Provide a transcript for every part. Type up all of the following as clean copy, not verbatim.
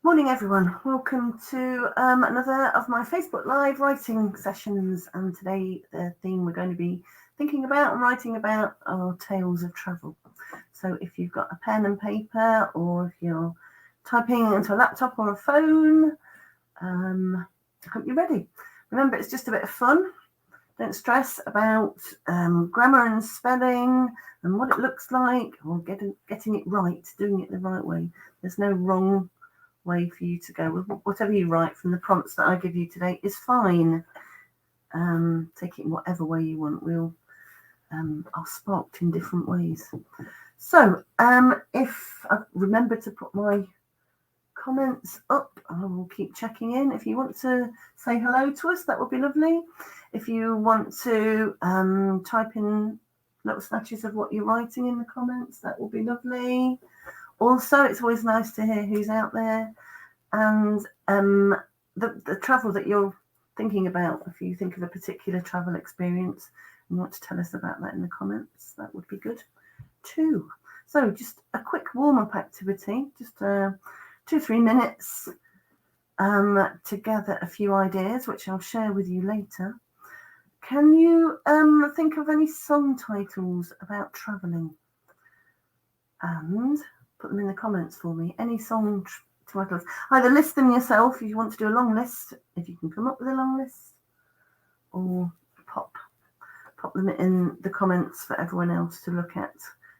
Morning, everyone. Welcome to another of my Facebook Live writing sessions. And today, the theme we're going to be thinking about and writing about are tales of travel. So if you've got a pen and paper, or if you're typing into a laptop or a phone, I hope you're ready. Remember, it's just a bit of fun. Don't stress about grammar and spelling and what it looks like, or getting it right, doing it the right way. There's no wrong way for you to go. Whatever you write from the prompts that I give you today is fine. Take it in whatever way you want. We'll are sparked in different ways. So if I remember to put my comments up, I will keep checking in. If you want to say hello to us, that would be lovely. If you want to type in little snatches of what you're writing in the comments, that will be lovely. Also, it's always nice to hear who's out there and the travel that you're thinking about. If you think of a particular travel experience and want to tell us about that in the comments, that would be good too. So just a quick warm-up activity, just 2-3 minutes to gather a few ideas, which I'll share with you later. Can you think of any song titles about travelling? And put them in the comments for me. Any song titles. Either list them yourself if you want to do a long list, if you can come up with a long list, or pop them in the comments for everyone else to look at,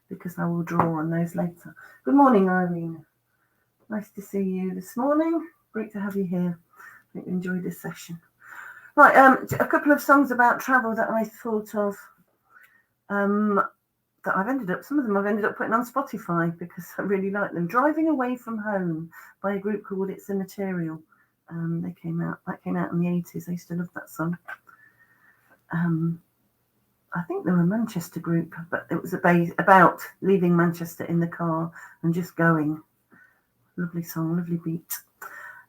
because I will draw on those later. Good morning, Irene. Nice to see you this morning. Great to have you here. I hope you enjoyed this session. Right, a couple of songs about travel that I thought of. That some of them I've ended up putting on Spotify because I really like them. Driving Away from Home by a group called It's Immaterial. That came out in the 80s. I used to love that song. I think they were a Manchester group, but it was about leaving Manchester in the car and just going. Lovely song, lovely beat.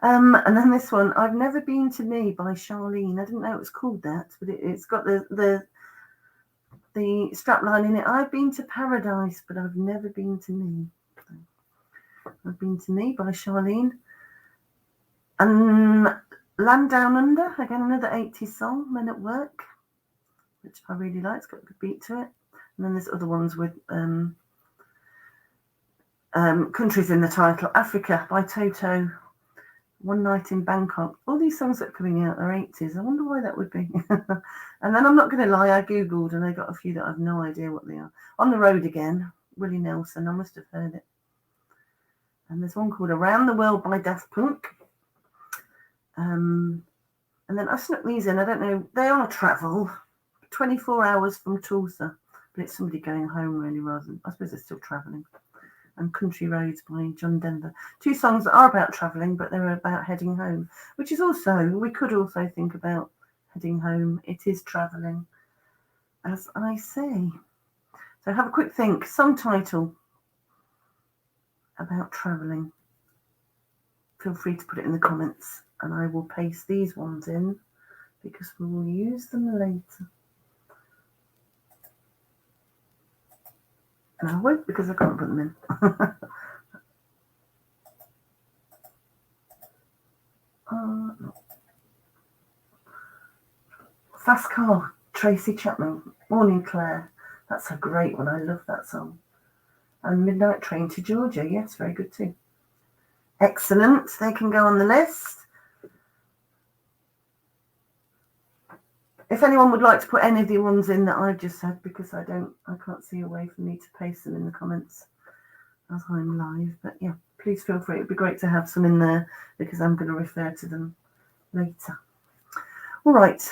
And then this one, I've Never Been to Me by Charlene. I didn't know it was called that, but it's got the strapline in it. I've been to paradise, but I've never been to me. I've Been to Me by Charlene. And Land Down Under, again, another 80s song, Men at Work, which I really like. It's got a good beat to it. And then there's other ones with countries in the title. Africa by Toto. One Night in Bangkok. All these songs that are coming out are 80s. I wonder why that would be. And then I'm not going to lie, I Googled and I got a few that I have no idea what they are. On the Road Again, Willie Nelson. I must have heard it. And there's one called Around the World by Daft Punk. And then I snuck these in. I don't know. They are travel. 24 hours from Tulsa. But it's somebody going home really rather than, I suppose they're still travelling. And Country Roads by John Denver. Two songs that are about travelling, but they're about heading home, which is also, we could also think about heading home. It is travelling, as I say. So have a quick think. Song title about travelling. Feel free to put it in the comments, and I will paste these ones in because we will use them later. And I won't because I can't put them in. No. Fast Car, Tracy Chapman. Morning, Claire. That's a great one. I love that song. And Midnight Train to Georgia. Yes, very good too. Excellent. They can go on the list. If anyone would like to put any of the ones in that I've just said, because I can't see a way for me to paste them in the comments as I'm live. But yeah, please feel free. It'd be great to have some in there because I'm going to refer to them later. All right.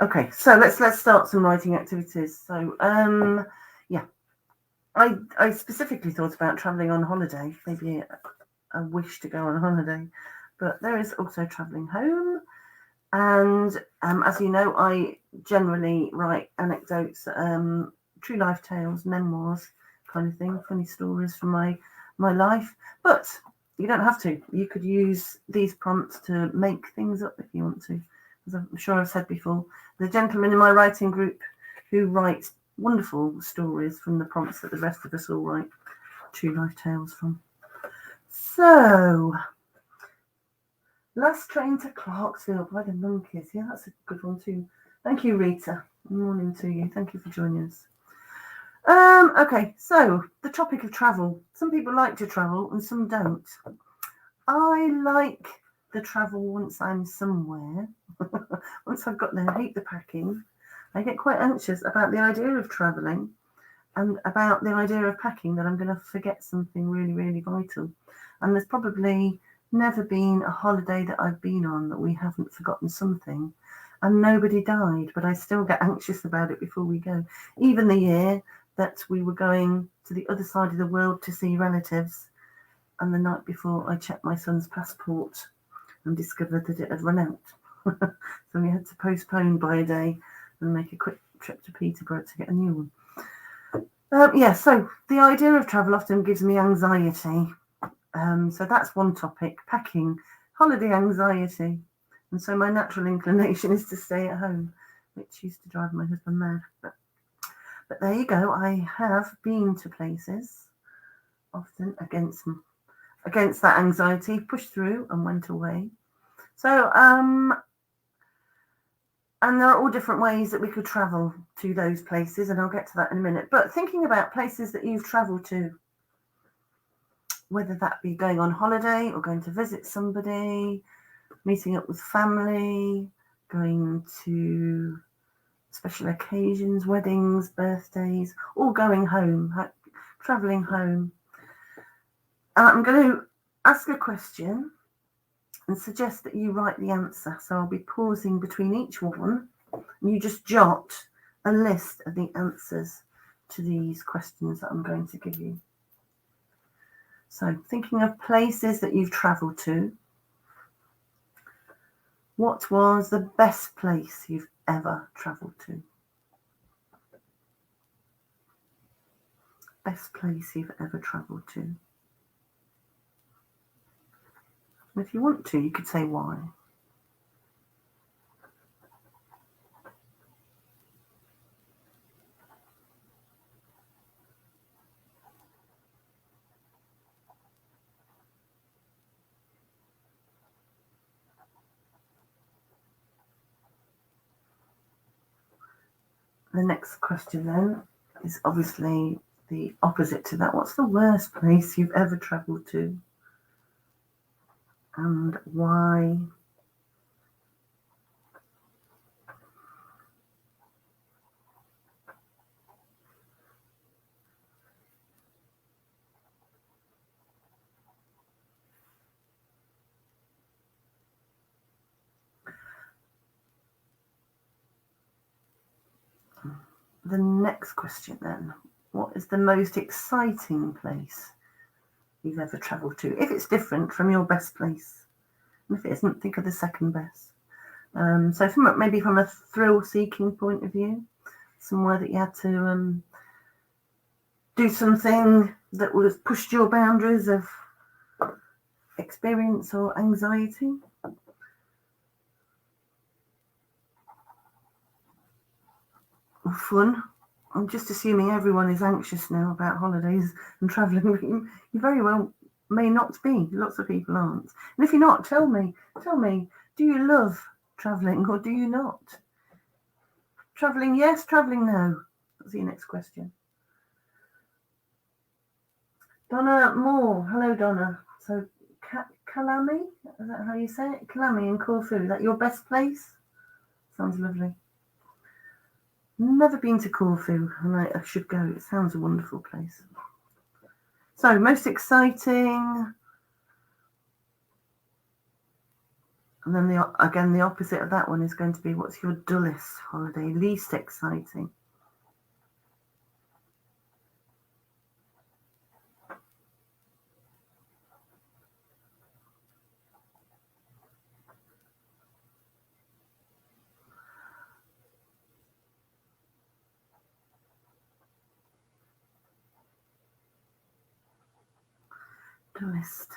Okay, so let's start some writing activities. So yeah, I specifically thought about travelling on holiday, maybe a wish to go on holiday. But there is also travelling home. And as you know, I generally write anecdotes, true life tales, memoirs kind of thing, funny stories from my life. But you don't have to. You could use these prompts to make things up if you want to. As I'm sure I've said before, the gentleman in my writing group who writes wonderful stories from the prompts that the rest of us all write. True Life Tales from. So, Last Train to Clarksville by the Monkeys. Yeah, that's a good one too. Thank you, Rita. Good morning to you. Thank you for joining us. Okay, so the topic of travel. Some people like to travel and some don't. I like the travel once I'm somewhere. Once I've got there, I hate the packing. I get quite anxious about the idea of travelling and about the idea of packing, that I'm going to forget something really, really vital. And there's probably never been a holiday that I've been on that we haven't forgotten something. And nobody died, but I still get anxious about it before we go. Even the year that we were going to the other side of the world to see relatives, and the night before I checked my son's passport and discovered that it had run out. So we had to postpone by a day and make a quick trip to Peterborough to get a new one. So the idea of travel often gives me anxiety. So that's one topic, packing, holiday anxiety. And so my natural inclination is to stay at home, which used to drive my husband mad. But there you go. I have been to places, often against that anxiety, pushed through and went away. So, and there are all different ways that we could travel to those places, and I'll get to that in a minute. But thinking about places that you've travelled to, whether that be going on holiday or going to visit somebody, meeting up with family, going to special occasions, weddings, birthdays, or going home, travelling home. I'm going to ask a question and suggest that you write the answer. So I'll be pausing between each one, and you just jot a list of the answers to these questions that I'm going to give you. So thinking of places that you've travelled to, what was the best place you've ever travelled to? Best place you've ever travelled to. And if you want to, you could say why. The next question then is obviously the opposite to that. What's the worst place you've ever travelled to? And why? The next question then, what is the most exciting place you've ever travelled to? If it's different from your best place, and if it isn't, think of the second best. So maybe from a thrill-seeking point of view, somewhere that you had to do something that would have pushed your boundaries of experience or anxiety. Or fun. I'm just assuming everyone is anxious now about holidays and travelling. You very well may not be. Lots of people aren't. And if you're not, tell me, do you love travelling or do you not? Travelling yes, travelling no. That's the next question. Donna Moore. Hello, Donna. So, Kalami, is that how you say it? Kalami in Corfu. Is that your best place? Sounds lovely. Never been to Corfu, and I should go. It sounds a wonderful place. So, most exciting. And then the opposite of that one is going to be, what's your dullest holiday, least exciting? Dullest.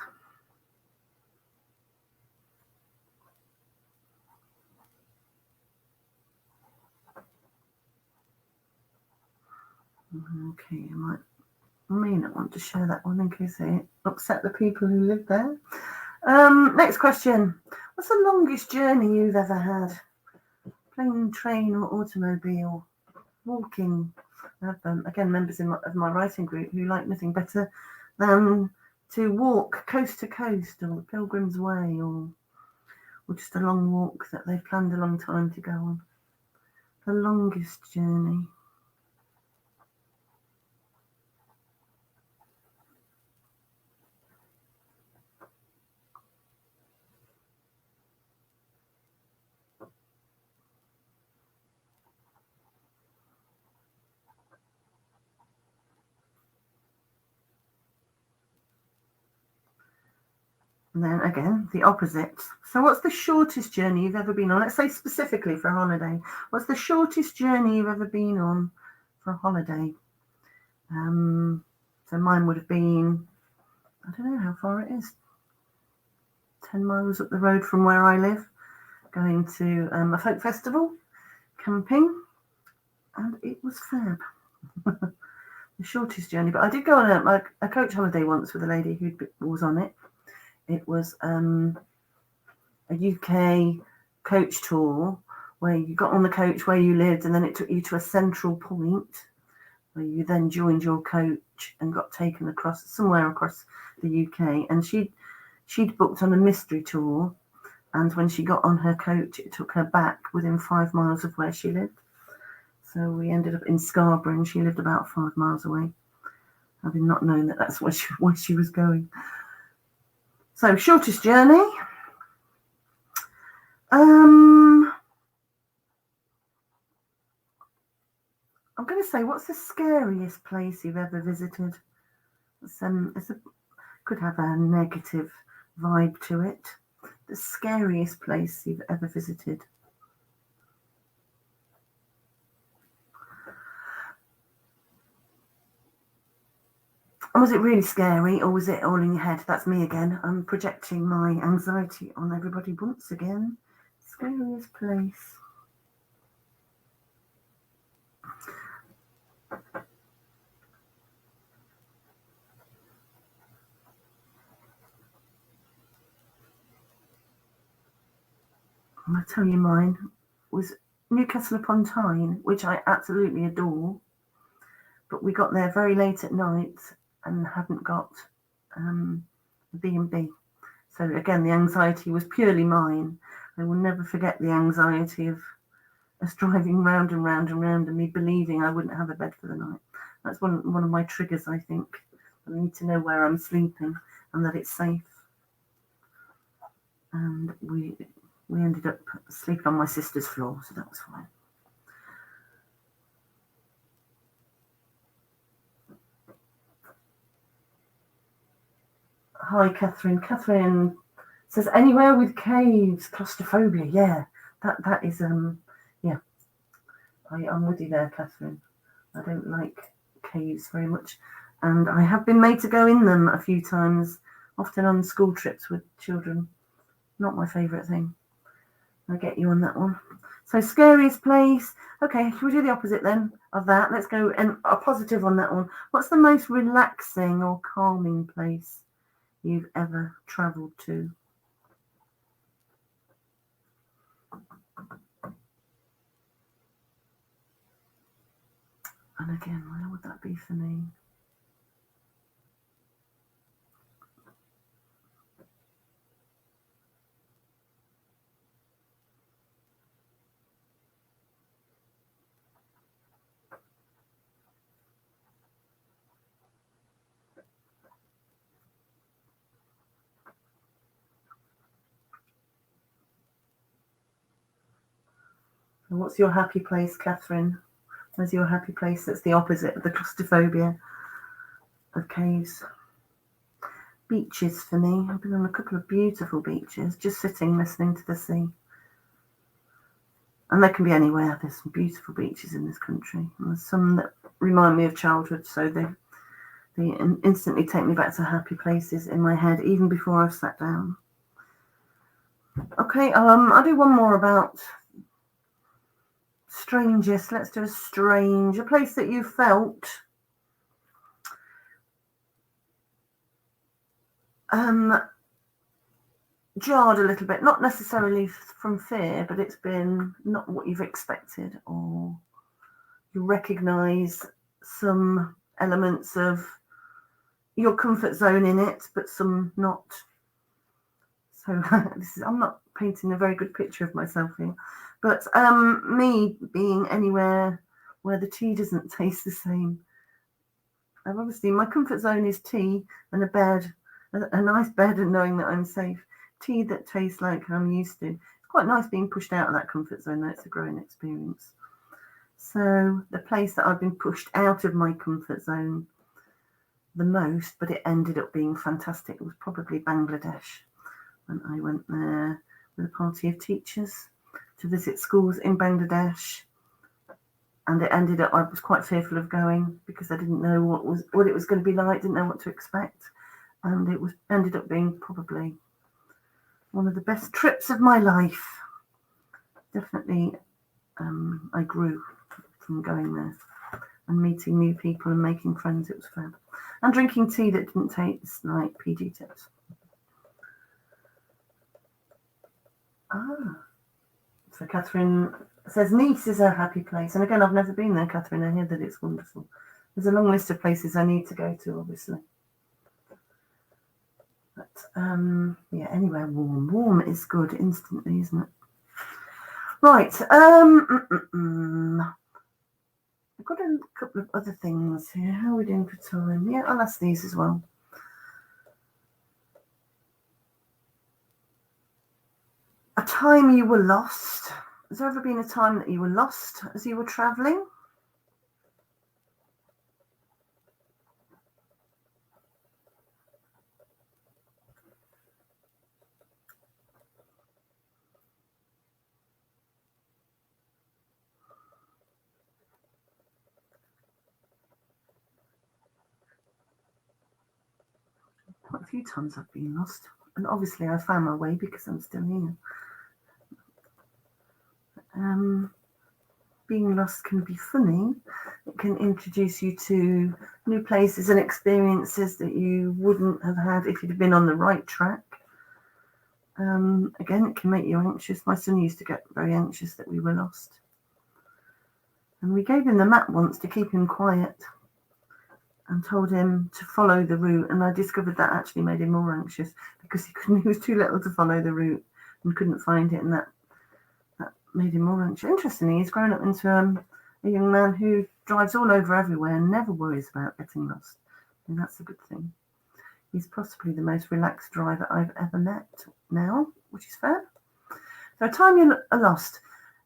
Okay, I might I may not want to share that one in case it upset the people who live there. Next question. What's the longest journey you've ever had? Plane, train or automobile? Walking. I have, again, members of my writing group who like nothing better than to walk coast to coast or Pilgrim's Way or just a long walk that they've planned a long time to go on. The longest journey. And then again, the opposite. So what's the shortest journey you've ever been on? Let's say specifically for a holiday. What's the shortest journey you've ever been on for a holiday? So mine would have been, I don't know how far it is, 10 miles up the road from where I live, going to a folk festival, camping, and it was fab. The shortest journey. But I did go on a coach holiday once with a lady who was on it. It was a UK coach tour where you got on the coach where you lived, and then it took you to a central point where you then joined your coach and got taken somewhere across the UK. And she'd booked on a mystery tour, and when she got on her coach, it took her back within 5 miles of where she lived. So we ended up in Scarborough, and she lived about 5 miles away, having not known that that's where she was going. So, shortest journey. I'm going to say, what's the scariest place you've ever visited? Could have a negative vibe to it. The scariest place you've ever visited. Was it really scary, or was it all in your head? That's me again. I'm projecting my anxiety on everybody once again. Scariest place. I'm going to tell you mine was Newcastle upon Tyne, which I absolutely adore. But we got there very late at night and hadn't got B&B. So again, the anxiety was purely mine. I will never forget the anxiety of us driving round and round and round and me believing I wouldn't have a bed for the night. That's one of my triggers, I think. I need to know where I'm sleeping and that it's safe. And we ended up sleeping on my sister's floor, so that was fine. Hi, Catherine. Catherine says anywhere with caves, claustrophobia. Yeah, that is yeah. I'm with you there, Catherine. I don't like caves very much, and I have been made to go in them a few times, often on school trips with children. Not my favourite thing. I get you on that one. So scariest place. Okay, should we do the opposite then of that? Let's go and a positive on that one. What's the most relaxing or calming place you've ever travelled to? And again, where would that be for me? And what's your happy place, Catherine? Where's your happy place that's the opposite of the claustrophobia of caves? Beaches for me. I've been on a couple of beautiful beaches, just sitting, listening to the sea. And they can be anywhere. There's some beautiful beaches in this country. And there's some that remind me of childhood, so they instantly take me back to happy places in my head, even before I've sat down. Okay, I'll do one more about strangest. Let's do a place that you felt jarred a little bit, not necessarily from fear, but it's been not what you've expected, or you recognise some elements of your comfort zone in it, but some not. So I'm not painting a very good picture of myself here, but me being anywhere where the tea doesn't taste the same. And obviously my comfort zone is tea and a bed, a nice bed, and knowing that I'm safe. Tea that tastes like I'm used to. It's quite nice being pushed out of that comfort zone, though. It's a growing experience. So the place that I've been pushed out of my comfort zone the most, but it ended up being fantastic, was probably Bangladesh. And I went there with a party of teachers to visit schools in Bangladesh. And it ended up, I was quite fearful of going because I didn't know what it was going to be like, didn't know what to expect. And it ended up being probably one of the best trips of my life. Definitely, I grew from going there and meeting new people and making friends. It was fun. And drinking tea that didn't taste like PG Tips. So Catherine says Nice is a happy place. And again, I've never been there, Catherine. I hear that it's wonderful. There's a long list of places I need to go to, obviously. But yeah, anywhere warm. Warm is good instantly, isn't it? Right. I've got a couple of other things here. How are we doing for time? Yeah, I'll ask these as well. A time you were lost. Has there ever been a time that you were lost as you were travelling? Quite a few times I've been lost. And obviously I found my way because I'm still here. Being lost can be funny. It can introduce you to new places and experiences that you wouldn't have had if you'd been on the right track. Again, it can make you anxious. My son used to get very anxious that we were lost. And we gave him the map once to keep him quiet and told him to follow the route. And I discovered that actually made him more anxious because he was too little to follow the route and couldn't find it. And that made him more anxious. Interestingly, he's grown up into a young man who drives all over everywhere and never worries about getting lost. And that's a good thing. He's possibly the most relaxed driver I've ever met now, which is fair. So a time you are lost.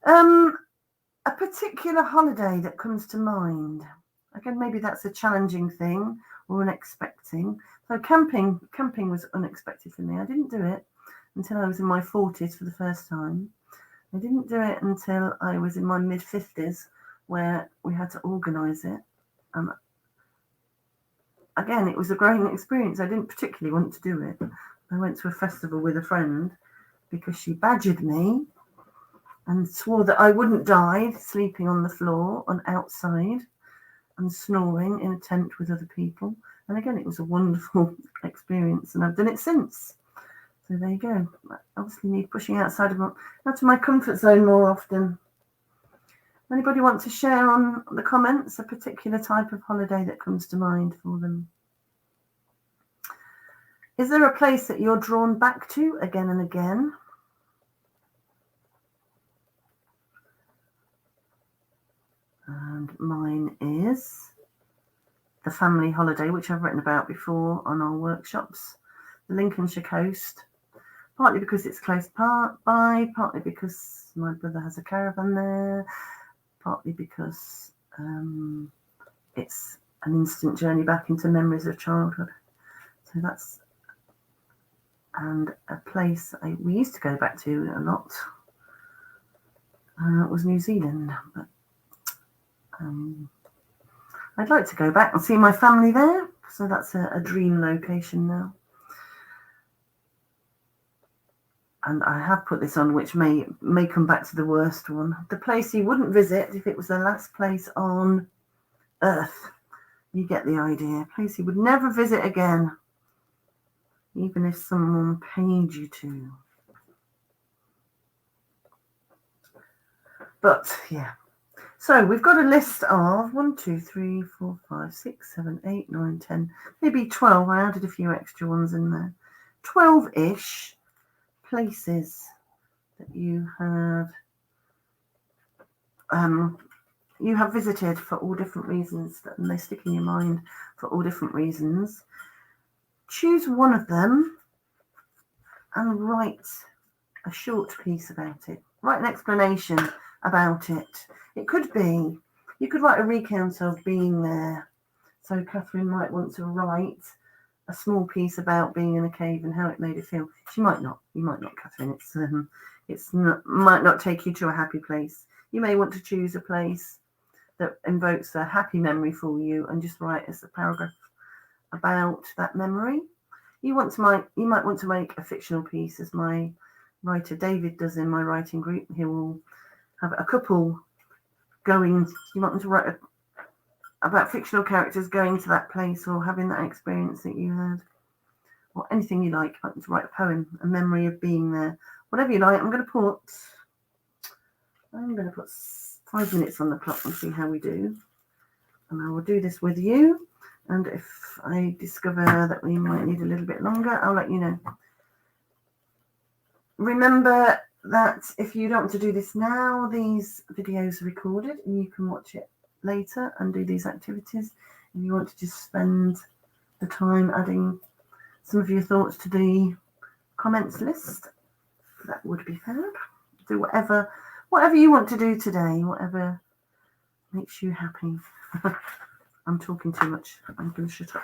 A particular holiday that comes to mind. Again, maybe that's a challenging thing or unexpected. So camping was unexpected for me. I didn't do it until I was in my 40s for the first time. I didn't do it until I was in my mid-50s, where we had to organise it. Again, it was a growing experience. I didn't particularly want to do it. I went to a festival with a friend because she badgered me and swore that I wouldn't die sleeping on the floor and outside and snoring in a tent with other people. And again, it was a wonderful experience, and I've done it since. So there you go. I obviously need pushing outside of my comfort zone more often. Anybody want to share on the comments a particular type of holiday that comes to mind for them? Is there a place that you're drawn back to again and again? And mine is the family holiday, which I've written about before on our workshops, the Lincolnshire coast. Partly because it's close by, partly because my brother has a caravan there, partly because it's an instant journey back into memories of childhood. So that's, and a place we used to go back to a lot was New Zealand. But I'd like to go back and see my family there. So that's a dream location now. And I have put this on, which may come back to the worst one. The place you wouldn't visit if it was the last place on Earth. You get the idea. A place you would never visit again. even if someone paid you to. But yeah. So we've got a list of 1, 2, 3, 4, 5, 6, 7, 8, 9, 10, maybe 12. I added a few extra ones in there. 12-ish places that you have visited for all different reasons, and they stick in your mind for all different reasons. Choose one of them and write a short piece about it. Write an explanation about it. It could be, you could write a recount of being there. So Catherine might want to write a small piece about being in a cave and how it made her feel. She might not. You might not, Catherine. Might not take you to a happy place. You may want to choose a place that invokes a happy memory for you and just write as a paragraph about that memory. You might want to make a fictional piece, as my writer David does in my writing group. He will have a couple going. You might want to write about fictional characters going to that place or having that experience that you had, or anything you like. You might want to write a poem, a memory of being there, whatever you like. I'm going to put 5 minutes on the clock and see how we do. And I will do this with you. And if I discover that we might need a little bit longer, I'll let you know. Remember that if you don't want to do this now, these videos are recorded and you can watch it later and do these activities. If you want to just spend the time adding some of your thoughts to the comments list, that would be fab. Do whatever you want to do today, whatever makes you happy. I'm talking too much. I'm going to shut up.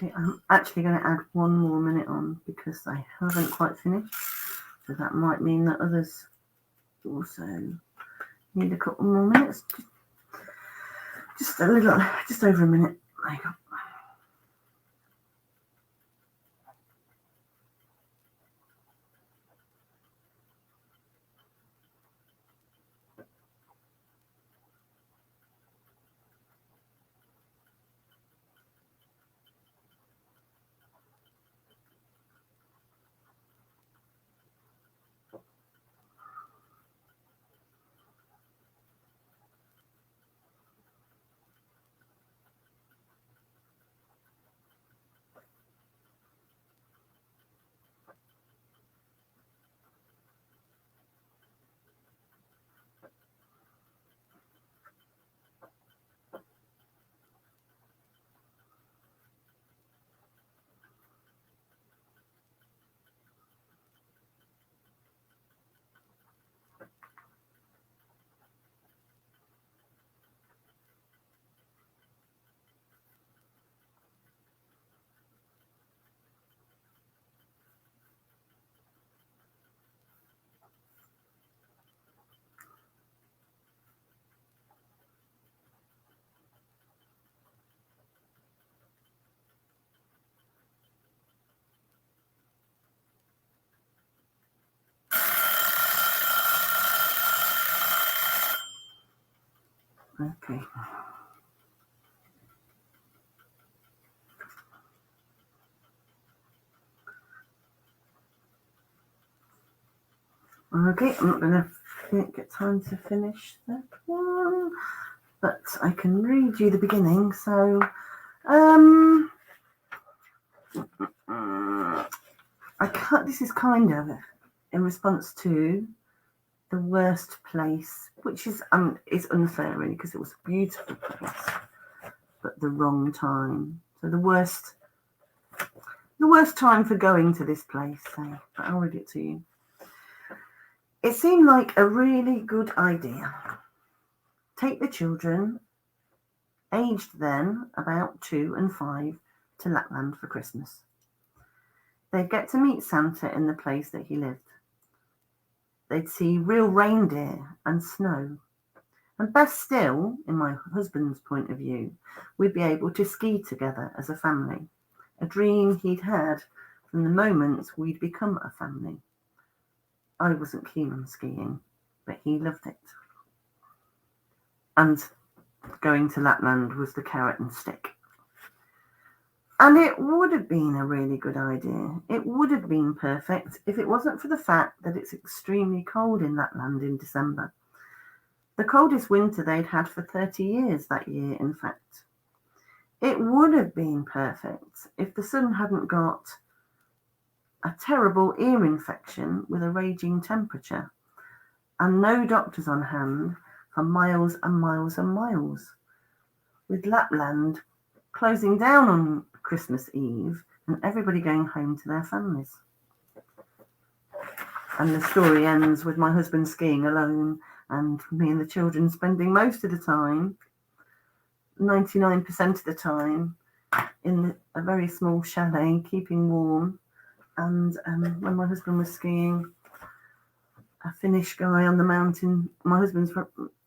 Okay, I'm actually going to add 1 more minute on because I haven't quite finished. So that might mean that others also need a couple more minutes. Just a little, just over a minute. There you go. Okay. Okay, I'm not going to get time to finish that one, but I can read you the beginning. So, this is kind of in response to the worst place, which is unfair really because it was a beautiful place, but the wrong time. So the worst time for going to this place. So I'll read it to you. It seemed like a really good idea. Take the children, aged then about 2 and 5, to Lapland for Christmas. They'd get to meet Santa in the place that he lived. They'd see real reindeer and snow. And best still, in my husband's point of view, we'd be able to ski together as a family, a dream he'd had from the moment we'd become a family. I wasn't keen on skiing, but he loved it. And going to Lapland was the carrot and stick. And it would have been a really good idea. It would have been perfect if it wasn't for the fact that it's extremely cold in Lapland in December. The coldest winter they'd had for 30 years that year, in fact. It would have been perfect if the son hadn't got a terrible ear infection with a raging temperature and no doctors on hand for miles and miles and miles, with Lapland closing down on Christmas Eve and everybody going home to their families. And the story ends with my husband skiing alone and me and the children spending most of the time, 99% of the time, in a very small chalet, keeping warm. And when my husband was skiing, a Finnish guy on the mountain, my husband's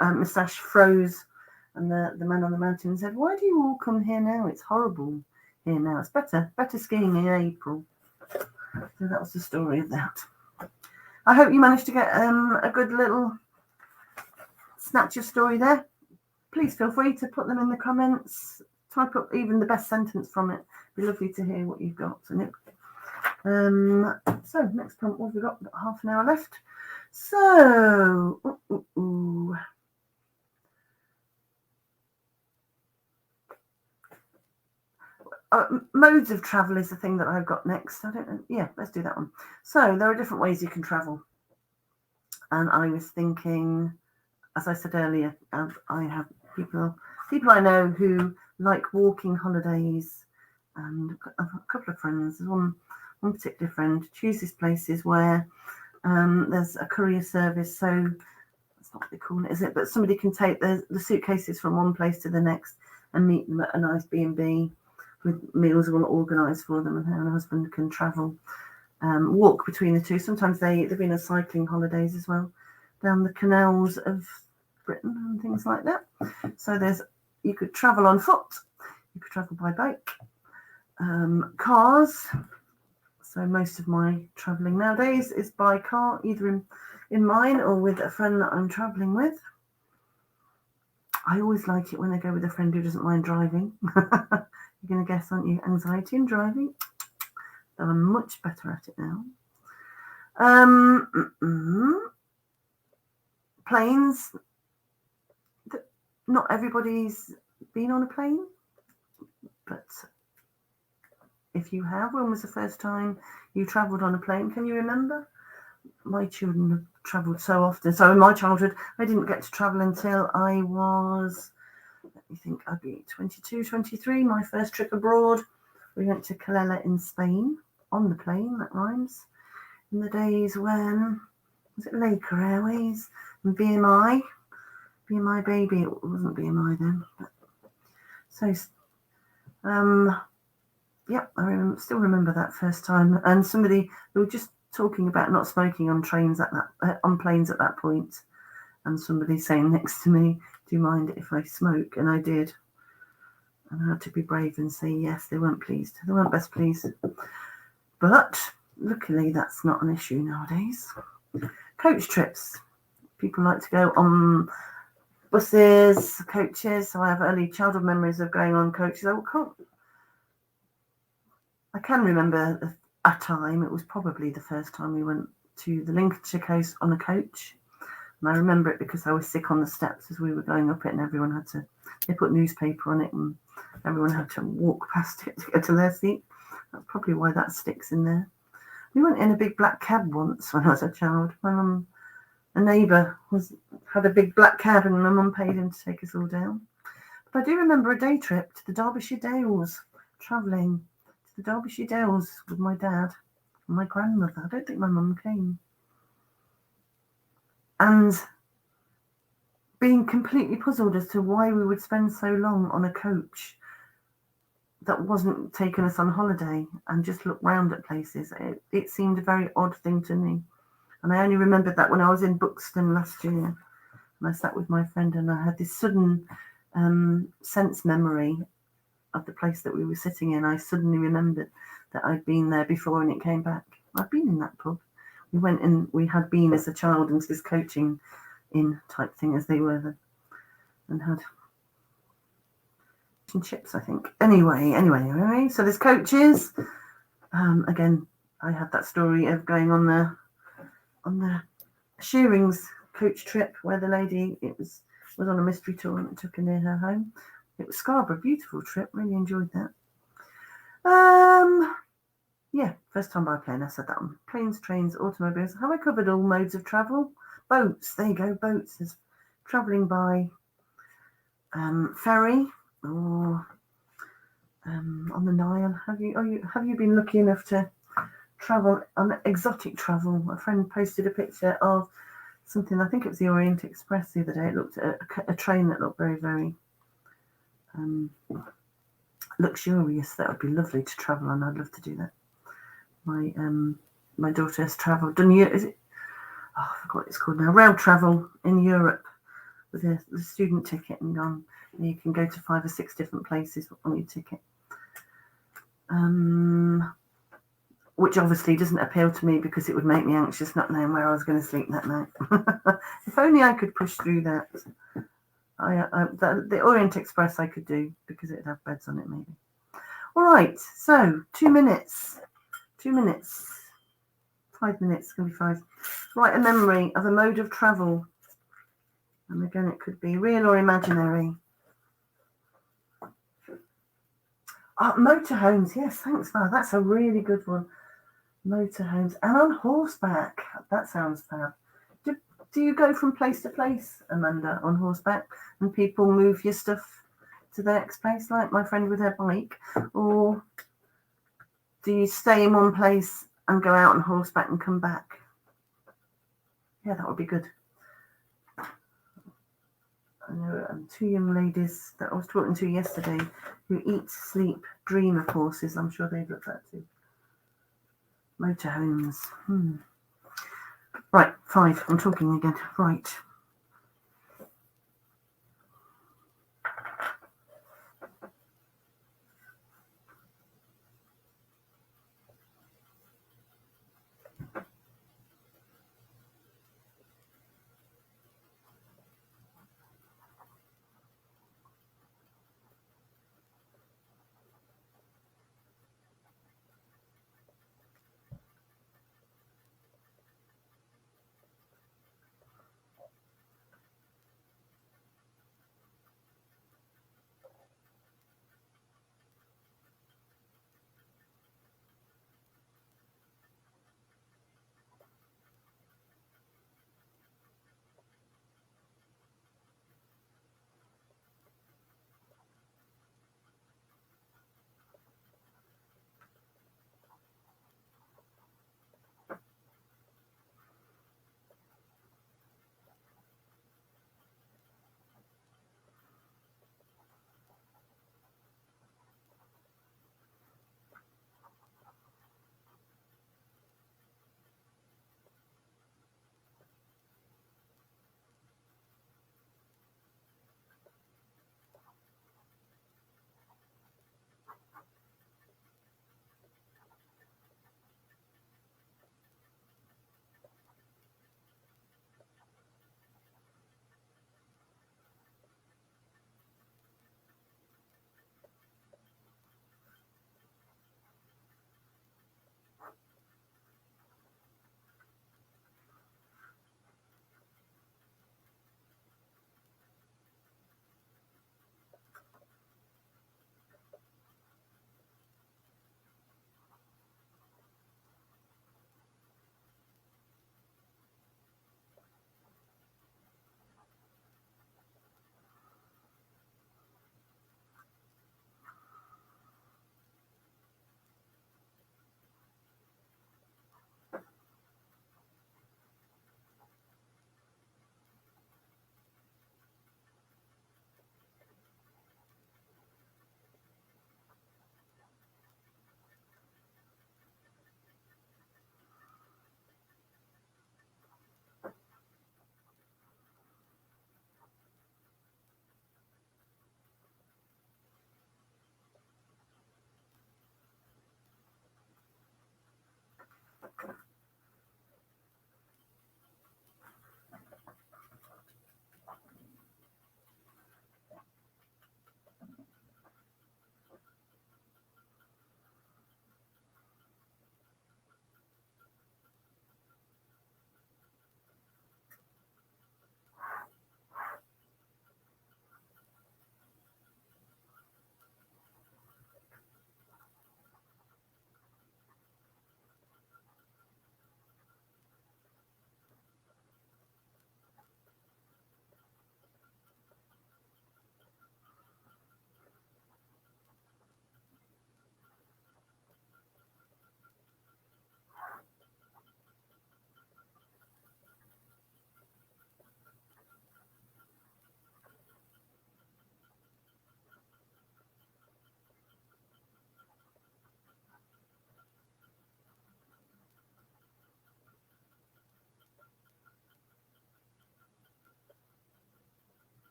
moustache froze, and the man on the mountain said, "Why do you all come here now? It's horrible here now. It's better skiing in April." So that was the story of that. I hope you managed to get a good little snatch of story there. Please feel free to put them in the comments. Type up even the best sentence from it. It'd be lovely to hear what you've got in it. So next prompt, what have we got? We've got half an hour left. So modes of travel is the thing that I've got next. I don't know. Yeah, let's do that one. So there are different ways you can travel. And I was thinking, as I said earlier, I have people I know who like walking holidays, and I've got a couple of friends. There's one particular friend chooses places where there's a courier service, so that's not what they call it, is it? But somebody can take the suitcases from one place to the next and meet them at a nice B&B with meals all organised for them, and her and her husband can travel, walk between the two. Sometimes they've been on cycling holidays as well, down the canals of Britain and things like that. So you could travel on foot, you could travel by bike, cars. So most of my travelling nowadays is by car, either in mine or with a friend that I'm travelling with. I always like it when I go with a friend who doesn't mind driving. You're going to guess, aren't you? Anxiety in driving. Though I'm much better at it now. Planes. Not everybody's been on a plane, but if you have, when was the first time you travelled on a plane? Can you remember? My children have travelled so often. So in my childhood, I didn't get to travel until I was, let me think, I'd be 22, 23. My first trip abroad, we went to Calella in Spain on the plane, that rhymes. In the days when, was it Laker Airways and BMI Baby? It wasn't BMI then. So, I still remember that first time. And somebody, we were just talking about not smoking on planes at that point, and somebody saying next to me, "Do you mind if I smoke?" And I did, and I had to be brave and say yes. They weren't pleased. They weren't best pleased, but luckily that's not an issue nowadays. Coach trips. People like to go on buses, coaches. So I have early childhood memories of going on coaches. I can remember a time, it was probably the first time we went to the Lincolnshire coast on a coach. And I remember it because I was sick on the steps as we were going up it, and they put newspaper on it, and everyone had to walk past it to get to their seat. That's probably why that sticks in there. We went in a big black cab once when I was a child. My mum, a neighbour, had a big black cab, and my mum paid him to take us all down. But I do remember a day trip to the Derbyshire Dales, travelling to the Derbyshire Dales with my dad and my grandmother. I don't think my mum came. And being completely puzzled as to why we would spend so long on a coach that wasn't taking us on holiday and just look round at places. It seemed a very odd thing to me. And I only remembered that when I was in Buxton last year, and I sat with my friend, and I had this sudden sense memory of the place that we were sitting in. I suddenly remembered that I'd been there before, and it came back. I've been in that pub. We went in, we had been as a child into this coaching in type thing as they were, and had chips, I think. Anyway. So there's coaches. Again, I had that story of going on the Shearings coach trip where the lady was on a mystery tour and it took her near her home. It was Scarborough, beautiful trip. Really enjoyed that. First time by plane. I said that one. Planes, trains, automobiles. Have I covered all modes of travel? Boats. There you go. Boats. There's travelling by ferry or on the Nile. Have you been lucky enough to travel on exotic travel? A friend posted a picture of something. I think it was the Orient Express the other day. It looked at a train that looked very, very luxurious. That would be lovely to travel on. I'd love to do that. My daughter has travelled. I forgot what it's called now. Rail travel in Europe with the student ticket and gone. And you can go to 5 or 6 different places on your ticket. Which obviously doesn't appeal to me because it would make me anxious not knowing where I was going to sleep that night. If only I could push through that. The Orient Express I could do because it'd have beds on it maybe. All right, so 2 minutes. 2 minutes. 5 minutes, going to be 5. Write a memory of a mode of travel. And again, it could be real or imaginary. Motorhomes. Yes, thanks, Val. That's a really good one. Motorhomes. And on horseback. That sounds fab. Do you go from place to place, Amanda, on horseback? And people move your stuff to the next place, like my friend with her bike? Or do you stay in one place and go out on horseback and come back? Yeah, that would be good. I know two young ladies that I was talking to yesterday who eat, sleep, dream of horses. I'm sure they've looked at too. Motorhomes. Right, 5. I'm talking again. Right.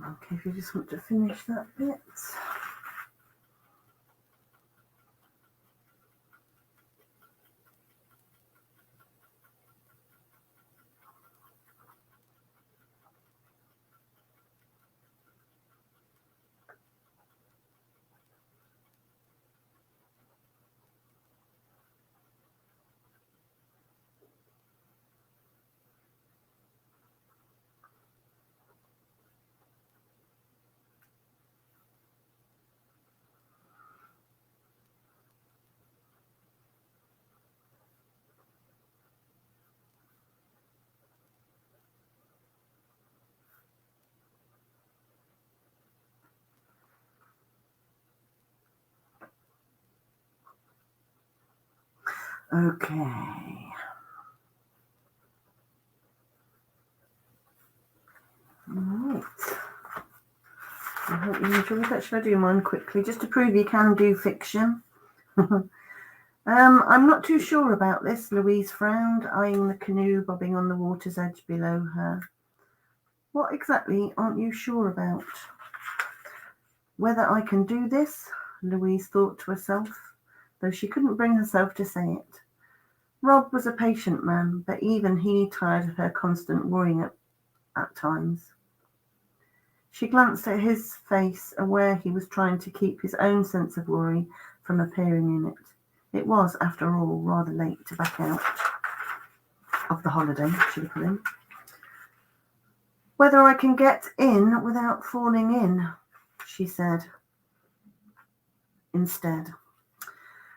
Okay, if you just want to finish that bit. Okay. Right. I hope you enjoyed that. Should I do mine quickly, just to prove you can do fiction? I'm not too sure about this. Louise frowned, eyeing the canoe bobbing on the water's edge below her. What exactly aren't you sure about? Whether I can do this, Louise thought to herself, though she couldn't bring herself to say it. Rob was a patient man, but even he tired of her constant worrying at times. She glanced at his face, aware he was trying to keep his own sense of worry from appearing in it. It was, after all, rather late to back out of the holiday, should have put in. Whether I can get in without falling in, she said. Instead,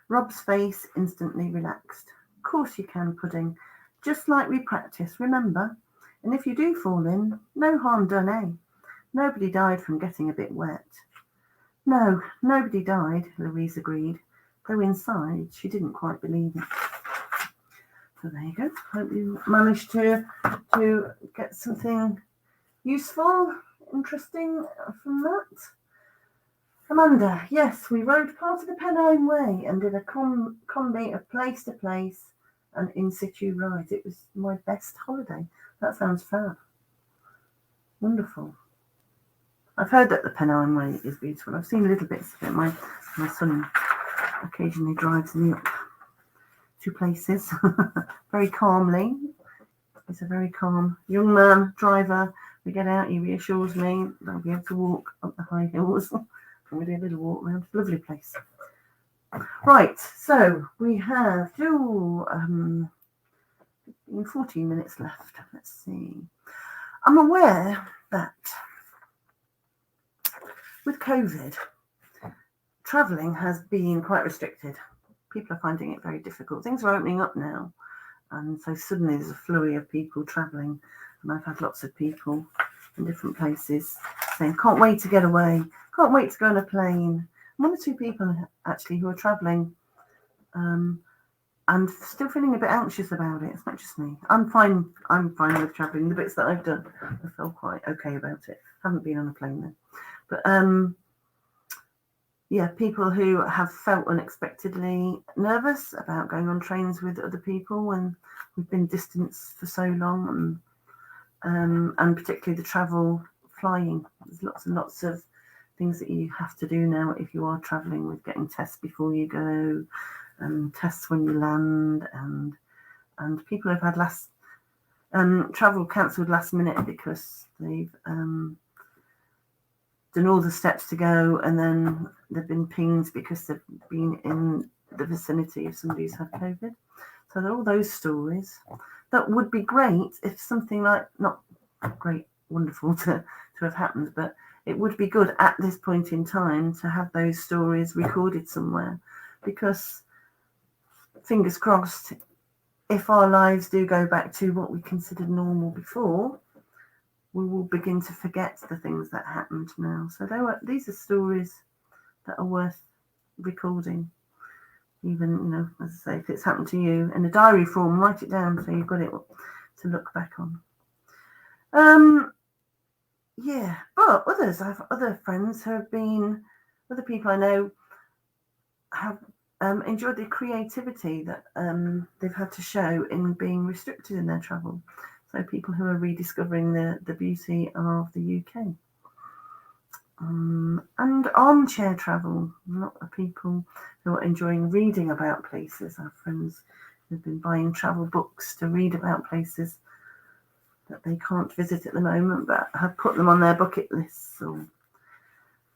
Rob's face instantly relaxed. Of course you can, Pudding. Just like we practiced, remember? And if you do fall in, no harm done, eh? Nobody died from getting a bit wet. No, nobody died, Louise agreed, though inside she didn't quite believe it. So there you go. Hope you managed to get something useful, interesting from that. Amanda, yes, we rode part of the Pennine Way and did a combi of place to place and in situ rides. It was my best holiday. That sounds fab. Wonderful. I've heard that the Pennine Way is beautiful. I've seen little bits of it. My son occasionally drives me up to places very calmly. He's a very calm young man, driver. We get out, he reassures me that I'll be able to walk up the high hills. And we do a little walk around. Lovely place. Right, so we have 14 minutes left. Let's see. I'm aware that with COVID, travelling has been quite restricted. People are finding it very difficult. Things are opening up now. And so suddenly there's a flurry of people travelling. And I've had lots of people in different places saying, can't wait to get away. Can't wait to go on a plane. One or two people actually who are travelling and still feeling a bit anxious about it. It's not just me. I'm fine with travelling. The bits that I've done, I felt quite okay about it. Haven't been on a plane then. But people who have felt unexpectedly nervous about going on trains with other people when we've been distanced for so long, and particularly the travel flying. There's lots and lots of things that you have to do now if you are travelling, with getting tests before you go, tests when you land, and people have had travel cancelled last minute because they've done all the steps to go, and then they've been pinged because they've been in the vicinity of somebody who's had COVID. So there are all those stories that would be great if something like, not great, wonderful to have happened, but it would be good at this point in time to have those stories recorded somewhere, because fingers crossed, if our lives do go back to what we considered normal before, we will begin to forget the things that happened now. So these are stories that are worth recording. Even, as I say, if it's happened to you, in a diary form, write it down so you've got it to look back on. But I have other friends who have been, other people I know have enjoyed the creativity that they've had to show in being restricted in their travel. So people who are rediscovering the beauty of the UK. And armchair travel. A lot of people who are enjoying reading about places. Our friends who've been buying travel books to read about places that they can't visit at the moment, but have put them on their bucket lists, or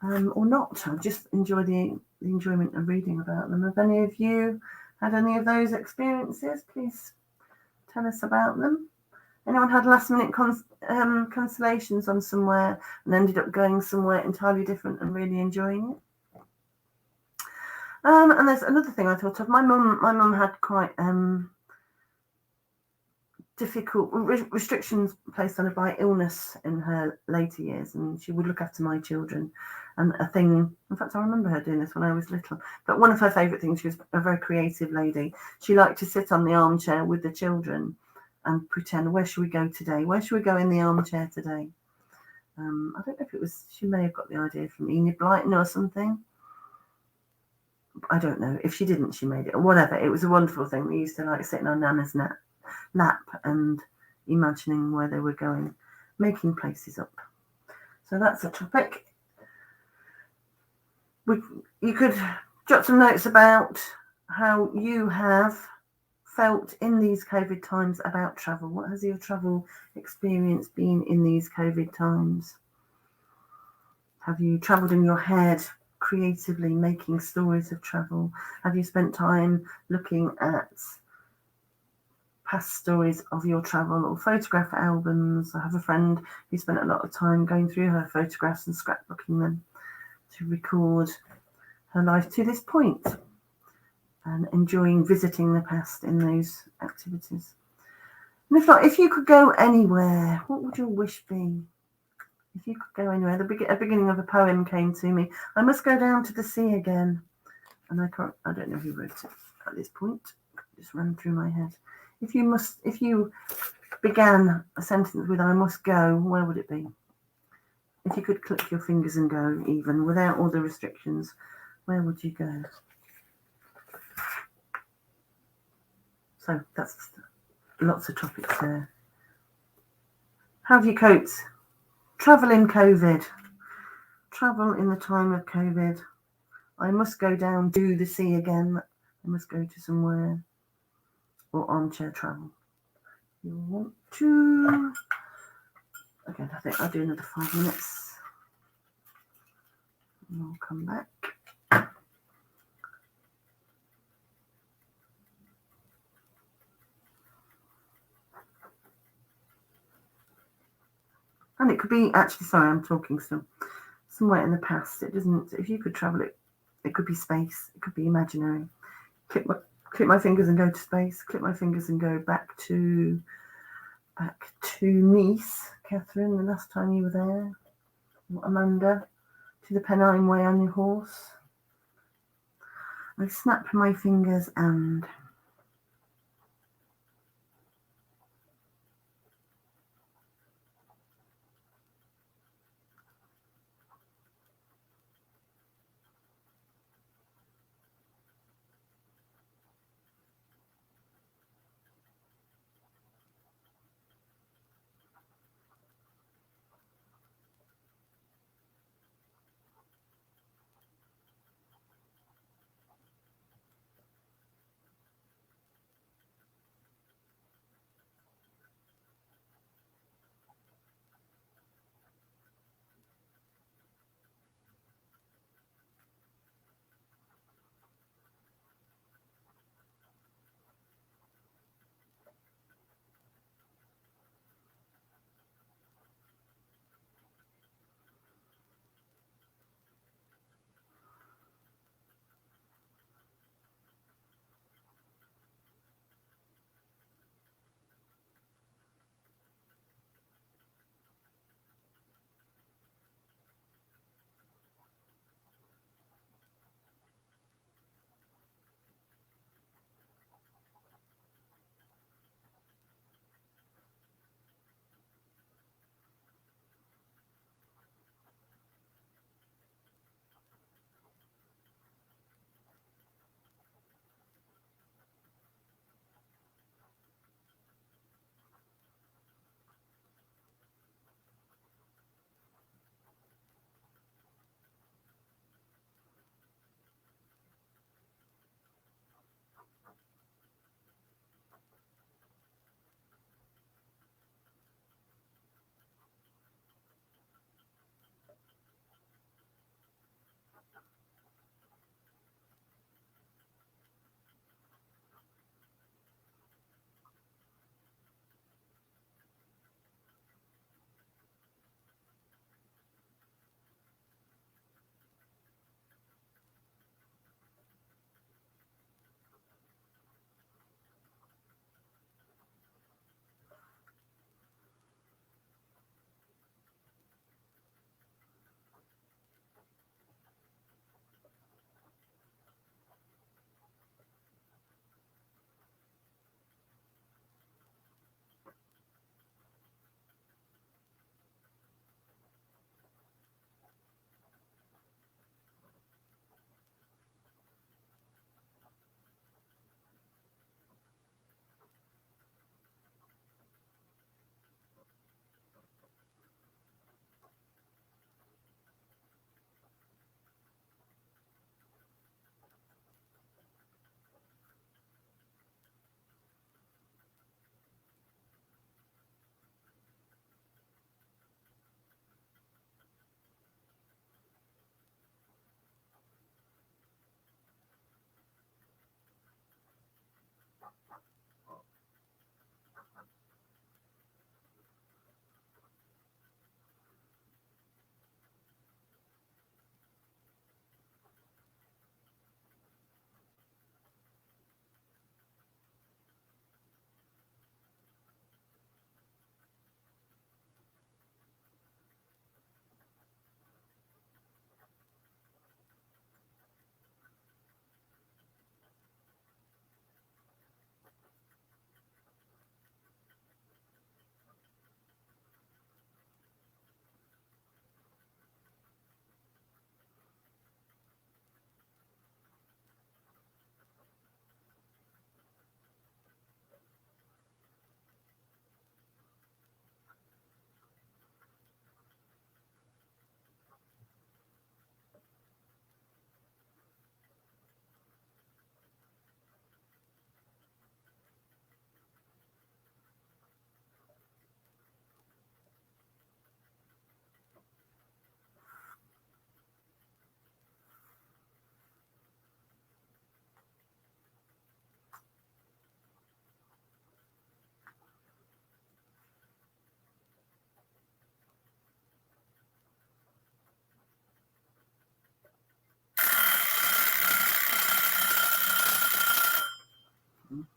not. I just enjoy the enjoyment of reading about them. Have any of you had any of those experiences? Please tell us about them. Anyone had last minute cancellations on somewhere and ended up going somewhere entirely different and really enjoying it? And there's another thing I thought of. My mum had quite difficult restrictions placed on her by illness in her later years, and she would look after my children. And in fact, I remember her doing this when I was little, but one of her favourite things, she was a very creative lady. She liked to sit on the armchair with the children and pretend, where should we go today? Where should we go in the armchair today? I don't know if it was, she may have got the idea from Enid Blyton or something. I don't know. If she didn't, she made it, or whatever. It was a wonderful thing. We used to like sitting on Nana's lap and imagining where they were going, making places up. So that's a topic. You could jot some notes about how you have felt in these COVID times about travel. What has your travel experience been in these COVID times? Have you travelled in your head, creatively making stories of travel? Have you spent time looking at past stories of your travel or photograph albums? I have a friend who spent a lot of time going through her photographs and scrapbooking them to record her life to this point, and enjoying visiting the past in those activities. And if not, if you could go anywhere, what would your wish be? If you could go anywhere, a beginning of a poem came to me. I must go down to the sea again. And I don't know who wrote it at this point. It just ran through my head. If you began a sentence with I must go, where would it be? If you could click your fingers and go, even without all the restrictions, where would you go? So that's lots of topics there. How have you coped? Travel in COVID. Travel in the time of COVID. I must go down to the sea again. I must go to somewhere. Or armchair travel. You want to... Again, I think I'll do another 5 minutes. And I'll come back. And it could be, actually, sorry, I'm talking still. Somewhere in the past. It doesn't, if you could travel it, it could be space. It could be imaginary. Click my fingers and go to space. Click my fingers and go back to Nice, Catherine, the last time you were there. Or Amanda, to the Pennine Way on your horse. I snap my fingers and...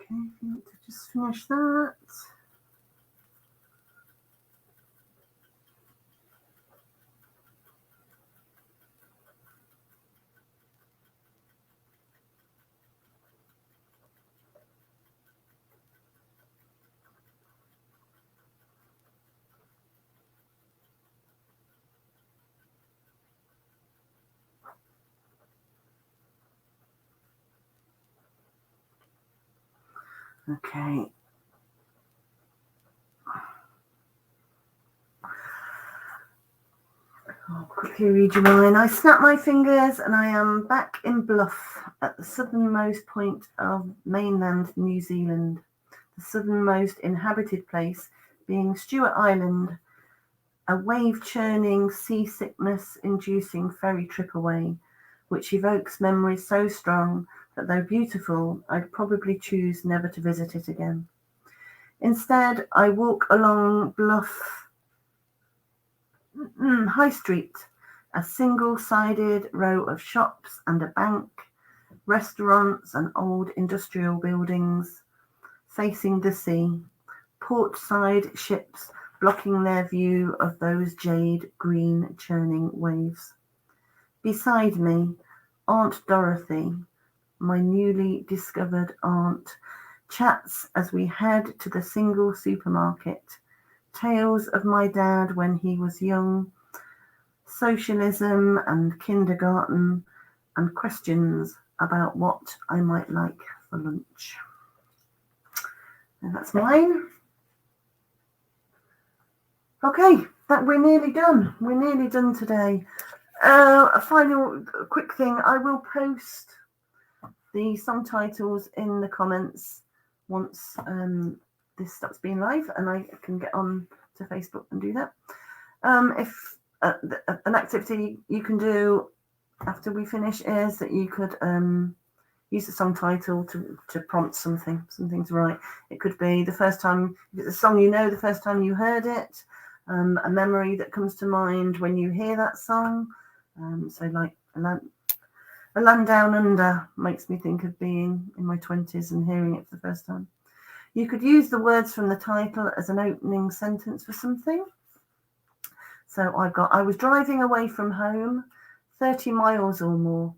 Okay, if you want to just finish that. Okay. I'll quickly read you mine. I snap my fingers and I am back in Bluff at the southernmost point of mainland New Zealand, the southernmost inhabited place being Stewart Island, a wave-churning, seasickness-inducing ferry trip away, which evokes memories so strong that though beautiful, I'd probably choose never to visit it again. Instead, I walk along Bluff High Street, a single-sided row of shops and a bank, restaurants and old industrial buildings facing the sea, port-side ships blocking their view of those jade green churning waves. Beside me, Aunt Dorothy, my newly discovered aunt, chats as we head to the single supermarket. Tales of my dad when he was young, socialism and kindergarten, and questions about what I might like for lunch. And that's mine. Okay, we're nearly done. We're nearly done today. A final quick thing. I will post the song titles in the comments once this stops being live, and I can get on to Facebook and do that. If an activity you can do after we finish is that you could use the song title to prompt something to write. It could be the first time, if it's a song you know, the first time you heard it, a memory that comes to mind when you hear that song. So like A Land Down Under makes me think of being in my 20s and hearing it for the first time. You could use the words from the title as an opening sentence for something. So I was driving away from home, 30 miles or more,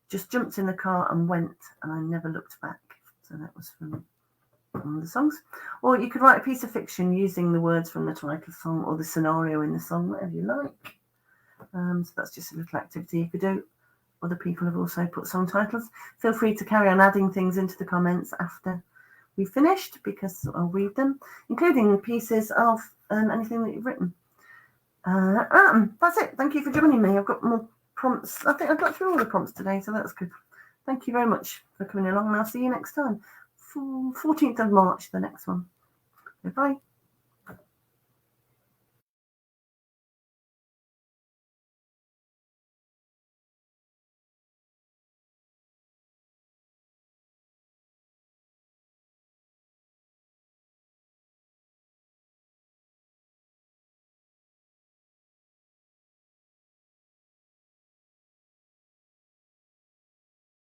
just jumped in the car and went, and I never looked back. So that was from one of the songs. Or you could write a piece of fiction using the words from the title song or the scenario in the song, whatever you like. So that's just a little activity you could do. Other people have also put song titles. Feel free to carry on adding things into the comments after we've finished, because I'll read them, including pieces of anything that you've written. That's it. Thank you for joining me. I've got more prompts. I think I've got through all the prompts today, so that's good. Thank you very much for coming along, and I'll see you next time. 14th of March, the next one. Goodbye.